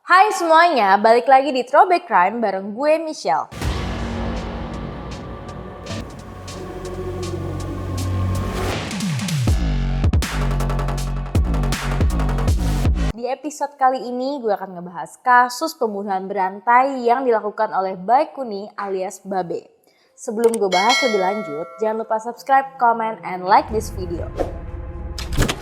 Hai semuanya, balik lagi di Throwback Crime bareng gue Michelle. Di episode kali ini gue akan ngebahas kasus pembunuhan berantai yang dilakukan oleh Baekhyun alias Babe. Sebelum gue bahas lebih lanjut, jangan lupa subscribe, comment, and like this video.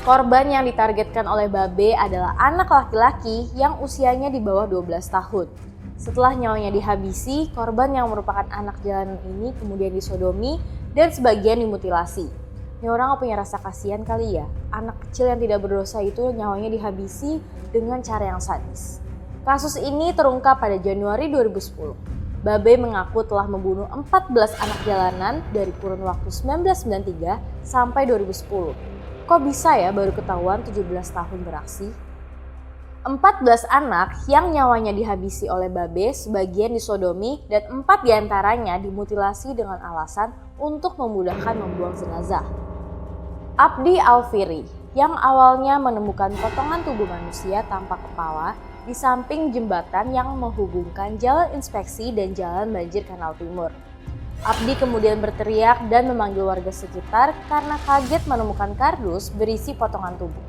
Korban yang ditargetkan oleh Babe adalah anak laki-laki yang usianya di bawah 12 tahun. Setelah nyawanya dihabisi, korban yang merupakan anak jalanan ini kemudian disodomi dan sebagian dimutilasi. Ini orang gak punya rasa kasihan kali ya? Anak kecil yang tidak berdosa itu nyawanya dihabisi dengan cara yang sadis. Kasus ini terungkap pada Januari 2010. Babe mengaku telah membunuh 14 anak jalanan dari kurun waktu 1993 sampai 2010. Kok bisa ya baru ketahuan 17 tahun beraksi? 14 anak yang nyawanya dihabisi oleh Babe sebagian disodomi dan 4 diantaranya dimutilasi dengan alasan untuk memudahkan membuang jenazah. Abdi Alfiri yang awalnya menemukan potongan tubuh manusia tanpa kepala di samping jembatan yang menghubungkan Jalan Inspeksi dan Jalan Banjir Kanal Timur. Abdi kemudian berteriak dan memanggil warga sekitar karena kaget menemukan kardus berisi potongan tubuh.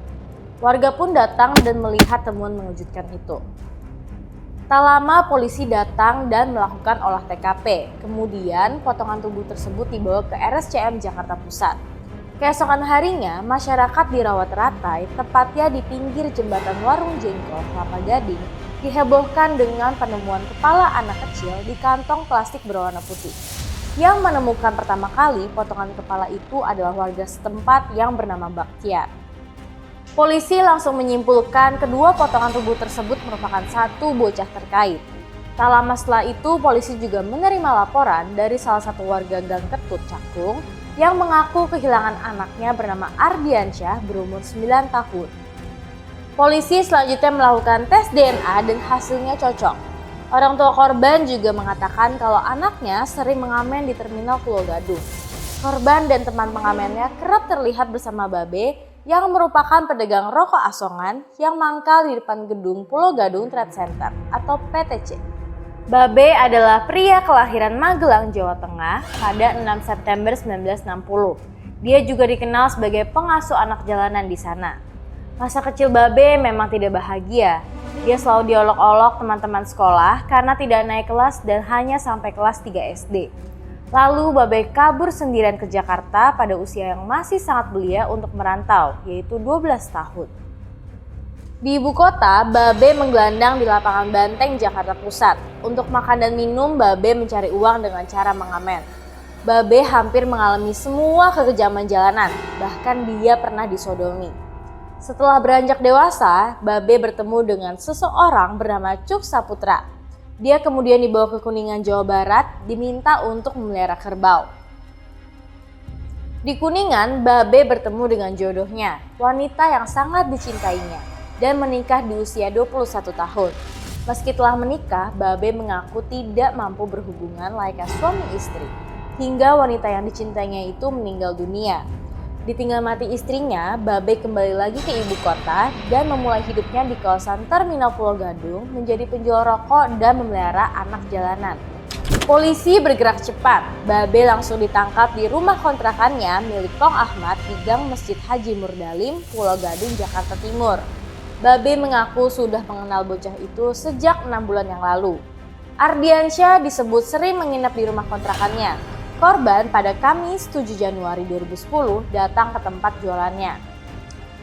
Warga pun datang dan melihat temuan mengejutkan itu. Tak lama polisi datang dan melakukan olah TKP. Kemudian potongan tubuh tersebut dibawa ke RSCM Jakarta Pusat. Keesokan harinya, masyarakat di Rawat-Ratai, tepatnya di pinggir jembatan Warung Jengkol, Kelapa Gading, dihebohkan dengan penemuan kepala anak kecil di kantong plastik berwarna putih. Yang menemukan pertama kali potongan kepala itu adalah warga setempat yang bernama Baktiar. Polisi langsung menyimpulkan kedua potongan tubuh tersebut merupakan satu bocah terkait. Tak lama setelah itu, polisi juga menerima laporan dari salah satu warga Gang Ketut, Cakung, yang mengaku kehilangan anaknya bernama Ardiansyah berumur 9 tahun. Polisi selanjutnya melakukan tes DNA dan hasilnya cocok. Orang tua korban juga mengatakan kalau anaknya sering mengamen di terminal Pulau Gadung. Korban dan teman pengamennya kerap terlihat bersama Babe yang merupakan pedagang rokok asongan yang mangkal di depan gedung Pulau Gadung Trade Center atau PTC. Babe adalah pria kelahiran Magelang, Jawa Tengah pada 6 September 1960. Dia juga dikenal sebagai pengasuh anak jalanan di sana. Masa kecil Babe memang tidak bahagia. Dia selalu diolok-olok teman-teman sekolah karena tidak naik kelas dan hanya sampai kelas 3 SD. Lalu Babe kabur sendirian ke Jakarta pada usia yang masih sangat belia untuk merantau, yaitu 12 tahun. Di ibu kota, Babe menggelandang di lapangan Banteng, Jakarta Pusat. Untuk makan dan minum, Babe mencari uang dengan cara mengamen. Babe hampir mengalami semua kekejaman jalanan, bahkan dia pernah disodomi. Setelah beranjak dewasa, Babe bertemu dengan seseorang bernama Cuk Saputra. Dia kemudian dibawa ke Kuningan, Jawa Barat, diminta untuk memelihara kerbau. Di Kuningan, Babe bertemu dengan jodohnya, wanita yang sangat dicintainya, dan menikah di usia 21 tahun. Meski telah menikah, Babe mengaku tidak mampu berhubungan layaknya suami istri, hingga wanita yang dicintainya itu meninggal dunia. Ditinggal mati istrinya, Babe kembali lagi ke ibu kota dan memulai hidupnya di kawasan Terminal Pulau Gadung menjadi penjual rokok dan memelihara anak jalanan. Polisi bergerak cepat. Babe langsung ditangkap di rumah kontrakannya milik Kong Ahmad di Gang Masjid Haji Murdalim, Pulau Gadung, Jakarta Timur. Babe mengaku sudah mengenal bocah itu sejak 6 bulan yang lalu. Ardiansyah disebut sering menginap di rumah kontrakannya. Korban pada Kamis 7 Januari 2010 datang ke tempat jualannya.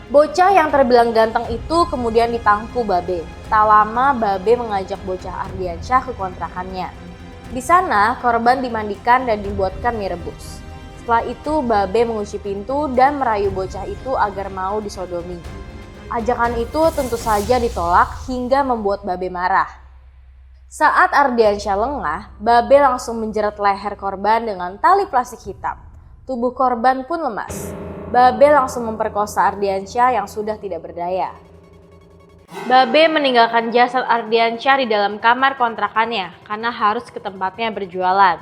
Bocah yang terbilang ganteng itu kemudian dipangku Babe. Tak lama Babe mengajak bocah Ardiansyah ke kontrakannya. Di sana korban dimandikan dan dibuatkan mie rebus. Setelah itu Babe mengunci pintu dan merayu bocah itu agar mau disodomi. Ajakan itu tentu saja ditolak hingga membuat Babe marah. Saat Ardiansyah lengah, Babe langsung menjerat leher korban dengan tali plastik hitam. Tubuh korban pun lemas. Babe langsung memperkosa Ardiansyah yang sudah tidak berdaya. Babe meninggalkan jasad Ardiansyah di dalam kamar kontrakannya karena harus ke tempatnya berjualan.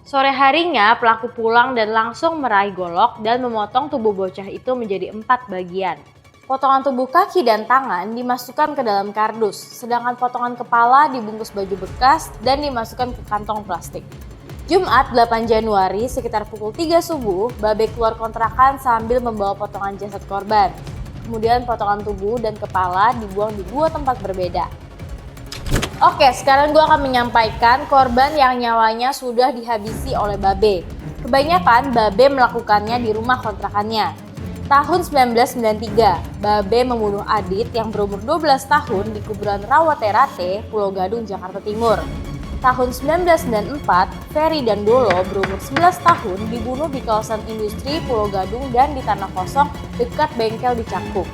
Sore harinya pelaku pulang dan langsung meraih golok dan memotong tubuh bocah itu menjadi 4 bagian. Potongan tubuh kaki dan tangan dimasukkan ke dalam kardus, sedangkan potongan kepala dibungkus baju bekas dan dimasukkan ke kantong plastik. Jumat 8 Januari sekitar pukul 3 subuh, Babe keluar kontrakan sambil membawa potongan jasad korban. Kemudian potongan tubuh dan kepala dibuang di dua tempat berbeda. Oke, sekarang gue akan menyampaikan korban yang nyawanya sudah dihabisi oleh Babe. Kebanyakan Babe melakukannya di rumah kontrakannya. Tahun 1993, Babe membunuh Adit yang berumur 12 tahun di kuburan Rawaterate, Pulau Gadung, Jakarta Timur. Tahun 1994, Ferry dan Dolo berumur 11 tahun dibunuh di kawasan industri Pulau Gadung dan di tanah kosong dekat bengkel di Cakung.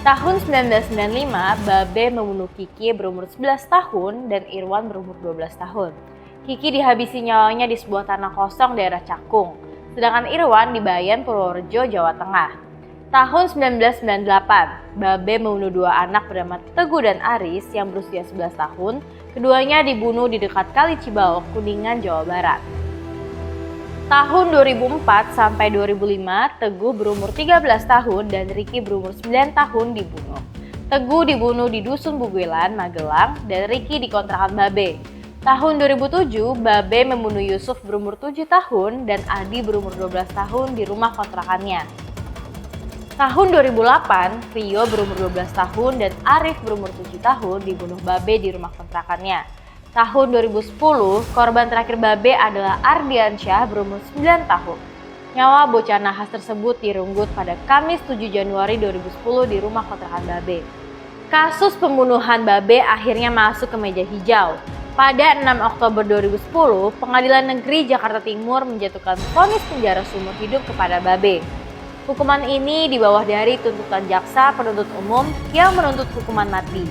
Tahun 1995, Babe membunuh Kiki berumur 11 tahun dan Irwan berumur 12 tahun. Kiki dihabisi nyawanya di sebuah tanah kosong daerah Cakung, sedangkan Irwan di Bayan, Purworejo, Jawa Tengah. Tahun 1998, Babe membunuh dua anak bernama Teguh dan Aris yang berusia 11 tahun. Keduanya dibunuh di dekat Kali Cibaok, Kuningan, Jawa Barat. Tahun 2004 sampai 2005, Teguh berumur 13 tahun dan Ricky berumur 9 tahun dibunuh. Teguh dibunuh di Dusun Buguelan, Magelang, dan Ricky di kontrakan Babe. Tahun 2007, Babe membunuh Yusuf berumur 7 tahun dan Adi berumur 12 tahun di rumah kontrakannya. Tahun 2008, Rio berumur 12 tahun dan Arif berumur 7 tahun dibunuh Babe di rumah kontrakannya. Tahun 2010, korban terakhir Babe adalah Ardiansyah berumur 9 tahun. Nyawa bocah nahas tersebut direnggut pada Kamis 7 Januari 2010 di rumah kontrakan Babe. Kasus pembunuhan Babe akhirnya masuk ke meja hijau. Pada 6 Oktober 2010, Pengadilan Negeri Jakarta Timur menjatuhkan vonis penjara seumur hidup kepada Babe. Hukuman ini di bawah dari tuntutan jaksa penuntut umum yang menuntut hukuman mati.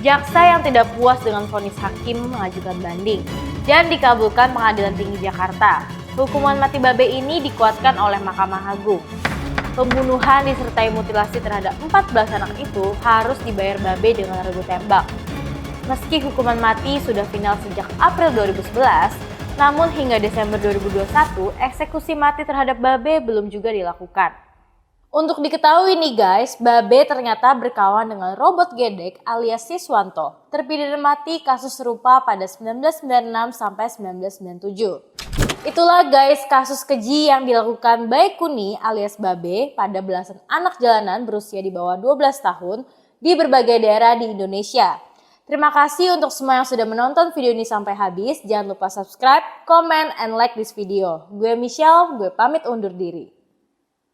Jaksa yang tidak puas dengan vonis hakim mengajukan banding dan dikabulkan Pengadilan Tinggi Jakarta. Hukuman mati Babe ini dikuatkan oleh Mahkamah Agung. Pembunuhan disertai mutilasi terhadap 14 anak itu harus dibayar Babe dengan regu tembak. Meski hukuman mati sudah final sejak April 2011, namun hingga Desember 2021, eksekusi mati terhadap Babe belum juga dilakukan. Untuk diketahui nih guys, Babe ternyata berkawan dengan Robot Gedek alias Siswanto, terpidana mati kasus serupa pada 1996 sampai 1997. Itulah guys kasus keji yang dilakukan Baekhyuni alias Babe pada belasan anak jalanan berusia di bawah 12 tahun di berbagai daerah di Indonesia. Terima kasih untuk semua yang sudah menonton video ini sampai habis. Jangan lupa subscribe, comment, and like this video. Gue Michelle, gue pamit undur diri.